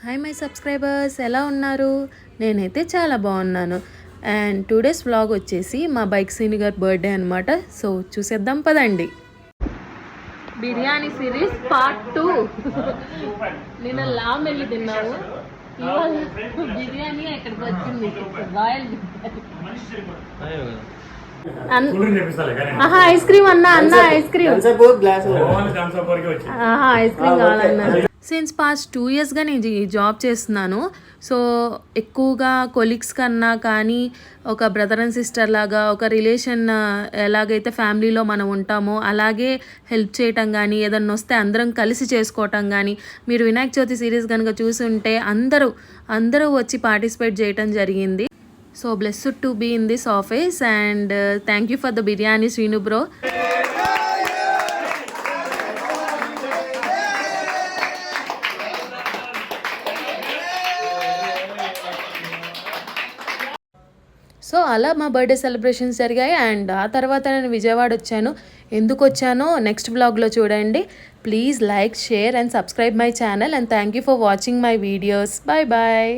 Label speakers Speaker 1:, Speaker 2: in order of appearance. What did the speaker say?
Speaker 1: Hi my subscribers, ఎలా ఉన్నారు? నేనైతే చాలా బాగున్నాను. అండ్ 2 డేస్ వ్లాగ్ వచ్చేసి మా బైక్ సీని గారి బర్త్డే అనమాట. సో చూసేద్దాం పదండి. Biryani series part 2. నిన్న లామ్ వెళ్ళి తిన్నాము, ఇవాళ బిర్యానీ ఎక్కడికి వచ్చింది, రాయల్ ఐస్ క్రీమ్ అన్నా ఐస్ క్రీమ్ కావాలన్నా. సిన్స్ పాస్ట్ 2 ఇయర్స్గా నేను ఈ జాబ్ చేస్తున్నాను. సో ఎక్కువగా కొలీగ్స్ కన్నా కానీ ఒక బ్రదర్ అండ్ సిస్టర్ లాగా, ఒక రిలేషన్ ఎలాగైతే ఫ్యామిలీలో మనం ఉంటామో అలాగే హెల్ప్ చేయటం కానీ, ఏదన్నా వస్తే అందరం కలిసి చేసుకోవటం కానీ, మీరు వినాయక చవితి సిరీస్ కనుక చూసి ఉంటే అందరూ వచ్చి పార్టిసిపేట్ చేయటం జరిగింది. So blessed to be in this office and thank you for the biryani Srinu bro. So అలా మా బర్త్డే సెలబ్రేషన్స్ జరిగాయి. అండ్ ఆ తర్వాత నేను విజయవాడ వచ్చాను. ఎందుకు వచ్చానో నెక్స్ట్ బ్లాగ్లో చూడండి. Please like, share and subscribe my channel and thank you for watching my videos. Bye bye.